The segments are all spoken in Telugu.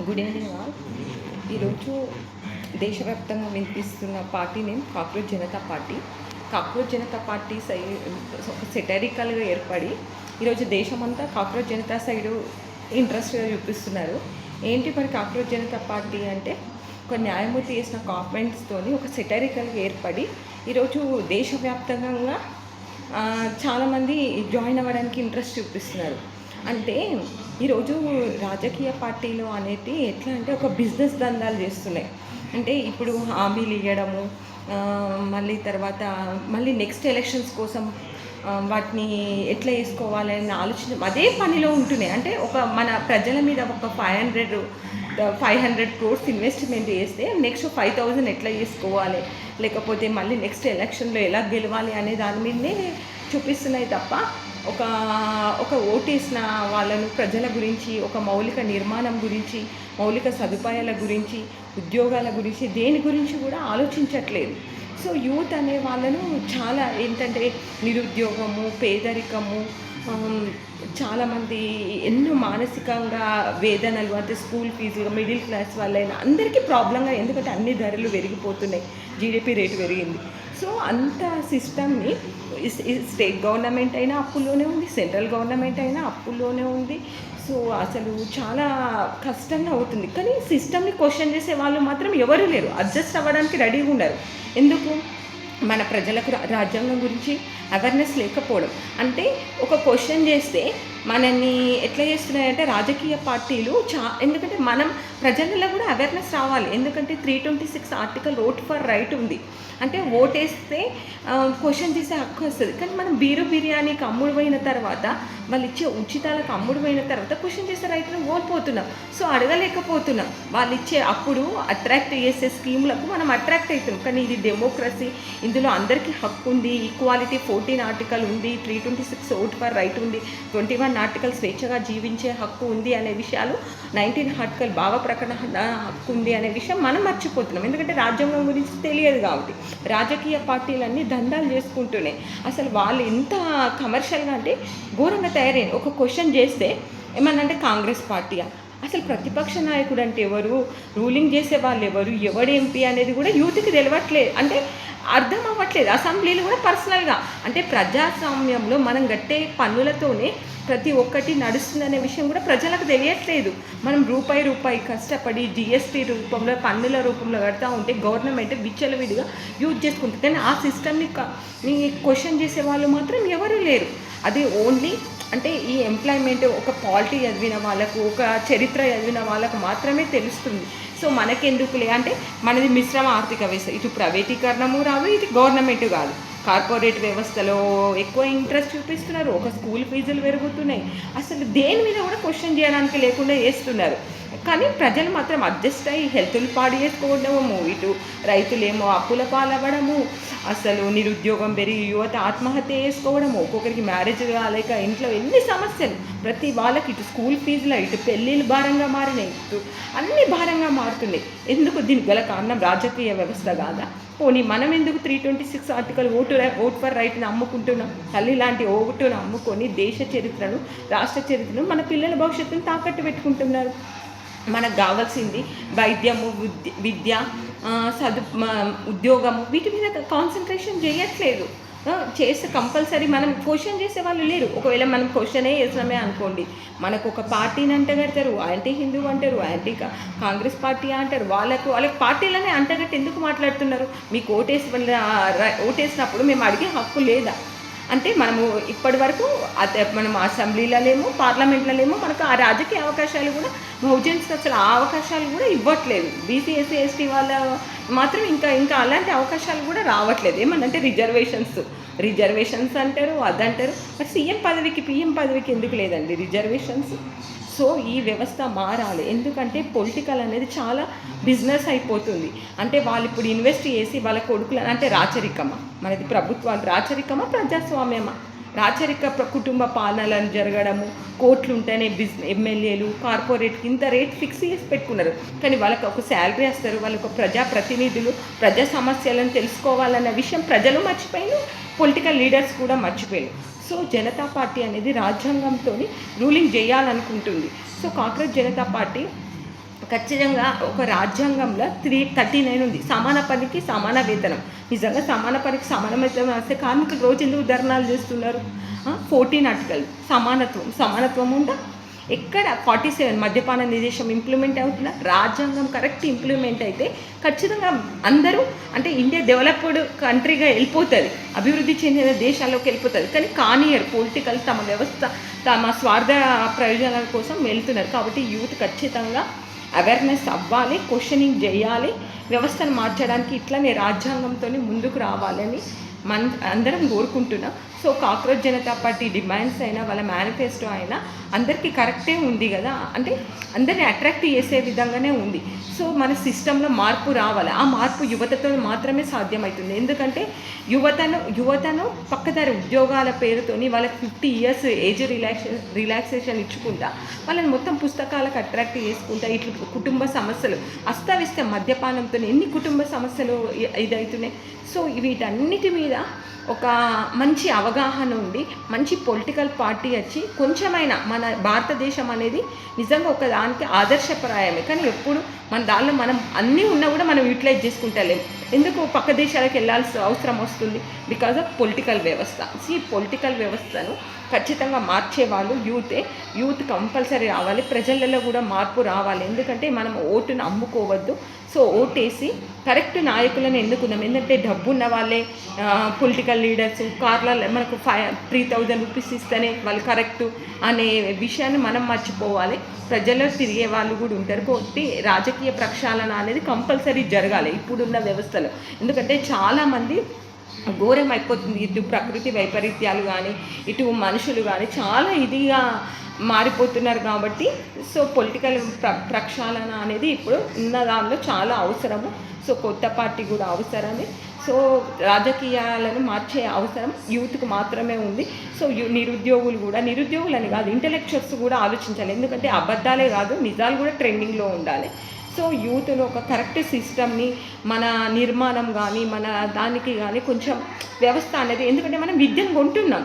Good evening all. ఈరోజు దేశవ్యాప్తంగా వినిపిస్తున్న party name cockroach Janata party. Cockroach Janata party ఒక సెటరికల్గా ఏర్పడి ఈరోజు దేశమంతా కాక్రోచ్ జనతా సైడు ఇంట్రెస్ట్గా చూపిస్తున్నారు. ఏంటి మరి కాక్రోచ్ జనతా పార్టీ అంటే ఒక న్యాయమూర్తి చేసిన కామెంట్స్తోని ఒక సెటరికల్గా ఏర్పడి ఈరోజు దేశవ్యాప్తంగా చాలామంది జాయిన్ అవ్వడానికి ఇంట్రెస్ట్ చూపిస్తున్నారు. అంటే ఈరోజు రాజకీయ పార్టీలు అనేటి ఎట్లా అంటే ఒక బిజినెస్ దందాలు చేస్తున్నాయి. అంటే ఇప్పుడు హామీలు ఇవ్వడము, మళ్ళీ తర్వాత మళ్ళీ నెక్స్ట్ ఎలక్షన్స్ కోసం వాటిని ఎట్లా వేసుకోవాలి అనే ఆలోచన అదే పనిలో ఉంటున్నాయి. అంటే ఒక మన ప్రజల మీద ఒక 500 crores ఇన్వెస్ట్మెంట్ చేస్తే నెక్స్ట్ 5,000 ఎట్లా చేసుకోవాలి, లేకపోతే మళ్ళీ నెక్స్ట్ ఎలక్షన్లో ఎలా గెలవాలి అనే దాని మీదనే చూపిస్తున్నాయి తప్ప ఒక ఓటేసిన వాళ్ళను ప్రజల గురించి, ఒక మౌలిక నిర్మాణం గురించి, మౌలిక సదుపాయాల గురించి, ఉద్యోగాల గురించి, దేని గురించి కూడా ఆలోచించట్లేదు. సో యూత్ అనే వాళ్ళను చాలా ఏంటంటే నిరుద్యోగము, పేదరికము, చాలామంది ఎన్నో మానసికంగా వేదనలు, అంటే స్కూల్ ఫీజులు, మిడిల్ క్లాస్ వాళ్ళైనా అందరికీ ప్రాబ్లంగా, ఎందుకంటే అన్ని ధరలు పెరిగిపోతున్నాయి, జీడిపి రేటు పెరిగింది. సో అంత సిస్టమ్ని స్టేట్ గవర్నమెంట్ అయినా అప్పుల్లోనే ఉంది, సెంట్రల్ గవర్నమెంట్ అయినా అప్పుల్లోనే ఉంది. సో అసలు చాలా కష్టంగా అవుతుంది. కానీ సిస్టమ్ని క్వశ్చన్ చేసే వాళ్ళు మాత్రం ఎవరు లేరు, అడ్జస్ట్ అవ్వడానికి రెడీగా ఉన్నారు. ఎందుకు? మన ప్రజలకు రాజ్యాంగం గురించి అవేర్నెస్ లేకపోవడం. అంటే ఒక క్వశ్చన్ చేస్తే మనల్ని ఎట్లా చేస్తున్నాయంటే రాజకీయ పార్టీలు ఎందుకంటే మనం ప్రజలలో కూడా అవేర్నెస్ రావాలి. ఎందుకంటే 326 ఆర్టికల్ ఓట్ ఫర్ రైట్ ఉంది. అంటే ఓటేస్తే క్వశ్చన్ చేసే హక్కు వస్తుంది. కానీ మనం బిర్యానీకి అమ్ముడు పోయిన తర్వాత, వాళ్ళు ఇచ్చే ఉచితాలకు అమ్ముడు పోయిన తర్వాత క్వశ్చన్ చేసే రైతులను ఓడిపోతున్నాం. సో అడగలేకపోతున్నాం. వాళ్ళు ఇచ్చే అప్పుడు అట్రాక్ట్ చేసే స్కీములకు మనం అట్రాక్ట్ అవుతున్నాం. కానీ ఇది డెమోక్రసీ, ఇందులో అందరికీ హక్కు ఉంది, ఈక్వాలిటీ 14 ఆర్టికల్ ఉంది, 326 ఓట్ ఫర్ రైట్ ఉంది, 21 ఆర్టికల్ స్వేచ్ఛగా జీవించే హక్కు ఉంది అనే విషయాలు, 19 ఆర్టికల్ భావ ప్రకటన హక్కు ఉంది అనే విషయం మనం మర్చిపోతున్నాం. ఎందుకంటే రాజ్యాంగం గురించి తెలియదు కాబట్టి. రాజకీయ పార్టీలన్నీ దందాలు చేసుకుంటూనే అసలు వాళ్ళు ఎంత కమర్షియల్గా అంటే ఘోరంగా తయారైంది. ఒక క్వశ్చన్ చేస్తే ఏమన్నంటే కాంగ్రెస్ పార్టీయా, అసలు ప్రతిపక్ష నాయకుడు అంటే ఎవరు, రూలింగ్ చేసే వాళ్ళు ఎవడు ఎంపీ అనేది కూడా యూత్కి తెలియట్లేదు, అంటే అర్థం అవ్వట్లేదు. అసెంబ్లీలు కూడా పర్సనల్గా, అంటే ప్రజాస్వామ్యంలో మనం కట్టే పన్నులతోనే ప్రతి ఒక్కటి నడుస్తుందనే విషయం కూడా ప్రజలకు తెలియట్లేదు. మనం రూపాయి కష్టపడి జిఎస్టీ రూపంలో, పన్నుల రూపంలో కడతా ఉంటే గవర్నమెంట్ విచ్చలవిడిగా యూజ్ చేసుకుంటుంది. కానీ ఆ సిస్టమ్ని క్వశ్చన్ చేసే వాళ్ళు మాత్రం ఎవరు లేరు. అది ఓన్లీ అంటే ఈ ఎంప్లాయ్మెంట్ ఒక పాలిటీ చదివిన వాళ్ళకు, ఒక చరిత్ర చదివిన వాళ్ళకు మాత్రమే తెలుస్తుంది. సో మనకెందుకులే అంటే మనది మిశ్రమ ఆర్థిక వ్యవస్థ, ఇటు ప్రైవేటీకరణము రాదు, ఇటు గవర్నమెంట్ కాదు, కార్పొరేట్ వ్యవస్థలో ఎక్కువ ఇంట్రెస్ట్ చూపిస్తున్నారు. ఒక స్కూల్ ఫీజులు పెరుగుతున్నాయి, అసలు దేని మీద కూడా క్వశ్చన్ చేయడానికి లేకుండా చేస్తున్నారు. కానీ ప్రజలు మాత్రం అడ్జస్ట్ అయ్యి హెల్త్లు పాడు చేసుకోవడము, ఇటు రైతులేమో అప్పుల పాలవ్వడము, అసలు నిరుద్యోగం పెరిగి యువత ఆత్మహత్య చేసుకోవడము, ఒక్కొక్కరికి మ్యారేజ్ కాలేక ఇంట్లో ఎన్ని సమస్యలు, ప్రతి వాళ్ళకి ఇటు స్కూల్ ఫీజులు, ఇటు పెళ్ళిళ్ళు భారంగా మారినాయి, ఇటు అన్ని భారంగా మారుతున్నాయి. ఎందుకు? దీనికి గల కారణం రాజకీయ వ్యవస్థ కాదా? పోనీ మనం ఎందుకు 326 ఆర్టికల్ ఓట్ ఫర్ రైట్ని అమ్ముకుంటున్నాం? తల్లి లాంటి ఓటును అమ్ముకొని దేశ చరిత్రను, రాష్ట్ర చరిత్రను, మన పిల్లల భవిష్యత్తును తాకట్టు పెట్టుకుంటున్నారు. మనకు కావాల్సింది వైద్యము, విద్య, ఉద్యోగము, వీటి మీద కాన్సన్ట్రేషన్ చేయట్లేదు. చేస్తే కంపల్సరీ మనం క్వశ్చన్ చేసే వాళ్ళు లేరు. ఒకవేళ మనం క్వశ్చనే చేసినామే అనుకోండి, మనకు ఒక పార్టీని అంటగడతారు, యాంటీ హిందూ అంటారు, యాంటీ కాంగ్రెస్ పార్టీ అంటారు. వాళ్ళకి పార్టీలనే అంటగట్టి ఎందుకు మాట్లాడుతున్నారు? మీకు ఓటేసినప్పుడు మేము అడిగే హక్కు లేదా? అంటే మనము ఇప్పటి వరకు మనం అసెంబ్లీలలేమో, పార్లమెంట్లలేమో మనకు ఆ రాజకీయ అవకాశాలు కూడా బహుజన్స్కి అసలు ఆ అవకాశాలు కూడా ఇవ్వట్లేదు. బీసీ, ఎస్సీ, ఎస్టీ వాళ్ళ మాత్రం ఇంకా అలాంటి అవకాశాలు కూడా రావట్లేదు. ఏమన్నంటే రిజర్వేషన్స్ అంటారు, అదంటారు. మరి సీఎం పదవికి, పిఎం పదవికి ఎందుకు లేదండి రిజర్వేషన్స్? సో ఈ వ్యవస్థ మారాలి. ఎందుకంటే పొలిటికల్ అనేది చాలా బిజినెస్ అయిపోతుంది. అంటే వాళ్ళు ఇప్పుడు ఇన్వెస్ట్ చేసి వాళ్ళ కొడుకులను, అంటే రాచరికమా మనది, ప్రభుత్వాలు రాచరికమా, ప్రజాస్వామ్యమా? రాచరిక కుటుంబ పాలనలు జరగడము, కోట్లు ఉంటేనే ఎమ్మెల్యేలు, కార్పొరేట్కి ఇంత రేట్ ఫిక్స్ చేసి పెట్టుకున్నారు. కానీ వాళ్ళకి ఒక శాలరీ వస్తారు, వాళ్ళకి ఒక ప్రజాప్రతినిధులు, ప్రజా సమస్యలను తెలుసుకోవాలన్న విషయం ప్రజలు మర్చిపోయిన, పొలిటికల్ లీడర్స్ కూడా మర్చిపోయారు. సో జనతా పార్టీ అనేది రాజ్యాంగంతో రూలింగ్ చేయాలనుకుంటుంది. సో కాక్రోచ్ జనతా పార్టీ ఖచ్చితంగా ఒక రాజ్యాంగంలో 339 ఉంది. సమాన పనికి సమాన వేతనం. నిజంగా సమాన పనికి సమాన వేతనం వస్తే కార్మికులు రోజు ఎందుకు ధర్నాలు చేస్తున్నారు? 14 ఆర్టికల్ సమానత్వం ఉందా? ఎక్కడ 47 మద్యపాన నిషేధం ఇంప్లిమెంట్ అవుతుందా? రాజ్యాంగం కరెక్ట్ ఇంప్లిమెంట్ అయితే ఖచ్చితంగా అందరూ అంటే ఇండియా డెవలప్డ్ కంట్రీగా వెళ్ళిపోతుంది, అభివృద్ధి చెందిన దేశాల్లోకి వెళ్ళిపోతుంది. కానీ కానియర్ పొలిటికల్ తమ వ్యవస్థ తమ స్వార్థ ప్రయోజనాల కోసం వెళ్తున్నారు. కాబట్టి యూత్ ఖచ్చితంగా అవేర్నెస్ అవ్వాలి, క్వశ్చనింగ్ చేయాలి, వ్యవస్థను మార్చడానికి ఇట్లనే రాజ్యాంగంతో ముందుకు రావాలని అందరం కోరుకుంటున్నాం. So cockroach Janata party demands అయినా వాళ్ళ మేనిఫెస్టో అయినా అందరికీ కరెక్టే ఉంది కదా, అంటే అందరినీ అట్రాక్ట్ చేసే విధంగానే ఉంది. సో మన సిస్టంలో మార్పు రావాలి. ఆ మార్పు యువతతో మాత్రమే సాధ్యమవుతుంది. ఎందుకంటే యువతను పక్కదారి ఉద్యోగాల పేరుతోని వాళ్ళకి 50 years ఏజ్ రిలాక్సేషన్ ఇచ్చుకుంటా వాళ్ళని మొత్తం పుస్తకాలకు అట్రాక్ట్ చేసుకుంటా ఇట్లా కుటుంబ సమస్యలు అస్తవ్యస్త మద్యపానంతో ఎన్ని కుటుంబ సమస్యలు ఇదవుతున్నాయి. సో వీటన్నిటి మీద ఒక మంచి అవగాహన ఉండి మంచి పొలిటికల్ పార్టీ వచ్చి కొంచెమైనా మన భారతదేశం అనేది నిజంగా ఒక దానికి ఆదర్శప్రాయమే. కానీ ఎప్పుడు మన దానిలో మనం అన్నీ ఉన్నా కూడా మనం యూటిలైజ్ చేసుకుంటలేము. ఎందుకు పక్క దేశాలకు వెళ్ళాల్సిన అవసరం వస్తుంది? బికాజ్ ఆఫ్ పొలిటికల్ వ్యవస్థ. ఈ పొలిటికల్ వ్యవస్థను ఖచ్చితంగా మార్చేవాళ్ళు యూత్ కంపల్సరీ రావాలి. ప్రజలలో కూడా మార్పు రావాలి. ఎందుకంటే మనం ఓటును అమ్ముకోవద్దు. సో ఓటేసి కరెక్ట్ నాయకులను ఎన్నుకుందాం. ఎందుకంటే డబ్బు ఉన్న వాళ్ళే పొలిటికల్ లీడర్స్ కార్లలో మనకు 3,000 రూపీస్ ఇస్తేనే వాళ్ళు కరెక్టు అనే విషయాన్ని మనం మర్చిపోవాలి. ప్రజల్లో తిరిగే వాళ్ళు కూడా ఉంటారు. కాబట్టి రాజకీయ ప్రక్షాళన అనేది కంపల్సరీ జరగాలి ఇప్పుడున్న వ్యవస్థలో. ఎందుకంటే చాలామంది ఘోరం అయిపోతుంది. ఇటు ప్రకృతి వైపరీత్యాలు కానీ ఇటు మనుషులు కానీ చాలా ఇదిగా మారిపోతున్నారు. కాబట్టి సో పొలిటికల్ ప్రక్షాళన అనేది ఇప్పుడు ఉన్న దానిలో చాలా అవసరము. సో కొత్త పార్టీ కూడా అవసరమే. సో రాజకీయాలను మార్చే అవసరం యూత్కు మాత్రమే ఉంది. సో నిరుద్యోగులని కాదు ఇంటలెక్చువల్స్ కూడా ఆలోచించాలి. ఎందుకంటే అబద్ధాలే కాదు నిజాలు కూడా ట్రెండింగ్లో ఉండాలి. సో యూత్లో ఒక కరెక్ట్ సిస్టమ్ని మన నిర్మాణం కానీ మన దానికి కానీ కొంచెం వ్యవస్థ అనేది, ఎందుకంటే మనం విద్యను కొంటున్నాం.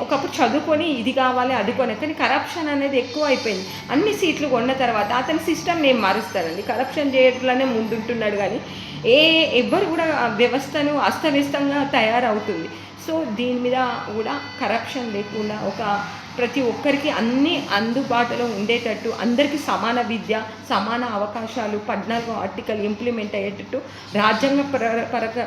ఒకప్పుడు చదువుకొని ఇది కావాలి అది కొని, కానీ కరప్షన్ అనేది ఎక్కువ అయిపోయింది. అన్ని సీట్లు కొన్న తర్వాత అతని సిస్టమ్ని ఏం మారుస్తారండి? కరప్షన్ చేయట్లనే ముందుంటున్నాడు. కానీ ఎవ్వరు కూడా వ్యవస్థను అస్తవ్యస్తంగా తయారవుతుంది. సో దీని మీద కూడా కరప్షన్ లేకుండా ప్రతి ఒక్కరికి అన్నీ అందుబాటులో ఉండేటట్టు అందరికీ సమాన విద్య సమాన అవకాశాలు 14వ ఆర్టికల్ ఇంప్లిమెంట్ అయ్యేటట్టు రాజ్యాంగ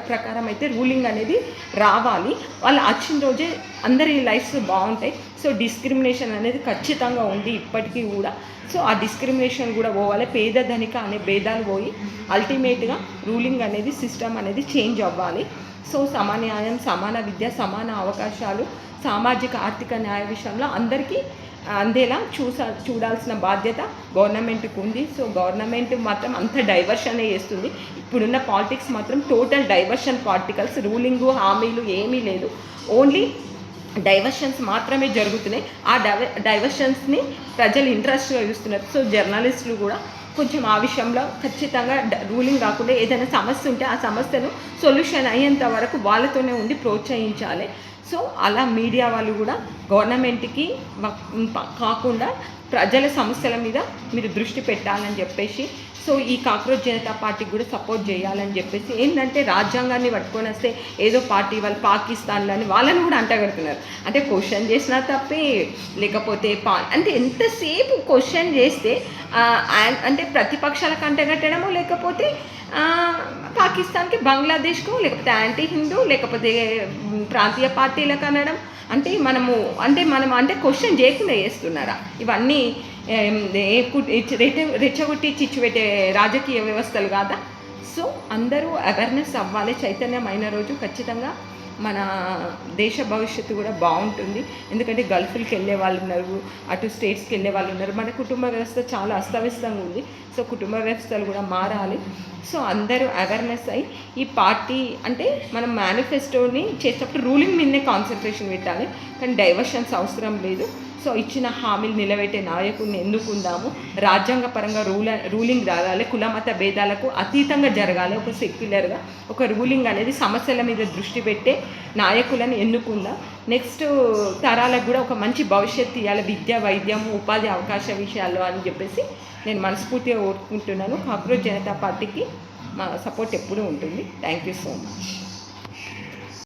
ప్రకారం అయితే రూలింగ్ అనేది రావాలి. వాళ్ళు వచ్చిన రోజే అందరి లైఫ్స్ బాగుంటాయి. సో డిస్క్రిమినేషన్ అనేది ఖచ్చితంగా ఉంది ఇప్పటికీ కూడా. సో ఆ డిస్క్రిమినేషన్ కూడా పోవాలి. పేద ధనిక అనే భేదాలు పోయి అల్టిమేట్గా రూలింగ్ అనేది సిస్టమ్ అనేది చేంజ్ అవ్వాలి. సో సమాన్యాయం సమాన విద్య సమాన అవకాశాలు సామాజిక ఆర్థిక న్యాయ విషయంలో అందరికీ అందేలా చూడాల్సిన బాధ్యత గవర్నమెంట్కి ఉంది. సో గవర్నమెంట్ మాత్రం అంత డైవర్షనే చేస్తుంది. ఇప్పుడున్న పాలిటిక్స్ మాత్రం టోటల్ డైవర్షన్ పార్టికల్స్, రూలింగు హామీలు ఏమీ లేదు, ఓన్లీ డైవర్షన్స్ మాత్రమే జరుగుతున్నాయి. ఆ డైవర్షన్స్ని ప్రజలు ఇంట్రెస్ట్గా చూస్తున్నారు. సో జర్నలిస్టులు కూడా కొంచెం ఆ విషయంలో ఖచ్చితంగా రూలింగ్ కాకుండా ఏదైనా సమస్య ఉంటే ఆ సమస్యను సొల్యూషన్ అయ్యేంత వరకు వాళ్ళతోనే ఉండి ప్రోత్సహించాలి. సో అలా మీడియా వాళ్ళు కూడా గవర్నమెంట్కి కాకుండా ప్రజల సమస్యల మీద మీరు దృష్టి పెట్టాలని చెప్పేసి, సో ఈ కాక్రోచ్ జనతా పార్టీకి కూడా సపోర్ట్ చేయాలని చెప్పేసి, ఏంటంటే రాజ్యాంగాన్ని పట్టుకొని వస్తే ఏదో పార్టీ వాళ్ళు పాకిస్తాన్లో అని వాళ్ళని కూడా అంటగడుతున్నారు. అంటే క్వశ్చన్ చేసినా తప్పే, లేకపోతే అంటే ఎంతసేపు క్వశ్చన్ చేస్తే అంటే ప్రతిపక్షాలకు అంటగట్టడము, లేకపోతే పాకిస్తాన్కి బంగ్లాదేశ్కు, లేకపోతే యాంటీ హిందూ, లేకపోతే ప్రాంతీయ పార్టీలకు అనడం, అంటే మనం క్వశ్చన్ చేయకుండా చేస్తున్నారా? ఇవన్నీ రెచ్చగొట్టి చిచ్చుపెట్టే రాజకీయ వ్యవస్థలు కాదా? సో అందరూ అవేర్నెస్ అవ్వాలి. చైతన్యమైన రోజు ఖచ్చితంగా మన దేశ భవిష్యత్తు కూడా బాగుంటుంది. ఎందుకంటే గల్ఫ్కి వెళ్ళే వాళ్ళు ఉన్నారు, అటు స్టేట్స్కి వెళ్ళే వాళ్ళు ఉన్నారు. మన కుటుంబ వ్యవస్థ చాలా అస్తవ్యస్తంగా ఉంది. సో కుటుంబ వ్యవస్థలు కూడా మారాలి. సో అందరూ అవేర్నెస్ అయ్యి ఈ పార్టీ అంటే మనం మేనిఫెస్టోని చేసేటప్పుడు రూలింగ్ మీదనే కాన్సన్ట్రేషన్ పెట్టాలి, కానీ డైవర్షన్స్ అవసరం లేదు. సో ఇచ్చిన హామీలు నిలబెట్టే నాయకుడిని ఎన్నుకుందాము. రాజ్యాంగపరంగా రూలింగ్ రావాలి, కులమత భేదాలకు అతీతంగా జరగాలి. ఒక సెక్యులర్గా ఒక రూలింగ్ అనేది సమస్యల మీద దృష్టి పెట్టే నాయకులను ఎన్నుకుందాం. నెక్స్ట్ తరాలకు కూడా ఒక మంచి భవిష్యత్తు ఇవ్వాలి విద్య వైద్యం ఉపాధి అవకాశ విషయాల్లో అని చెప్పేసి నేను మనస్ఫూర్తిగా కోరుకుంటున్నాను. కాక్రోచ్ జనతా పార్టీకి మా సపోర్ట్ ఎప్పుడూ ఉంటుంది. Thank you so much.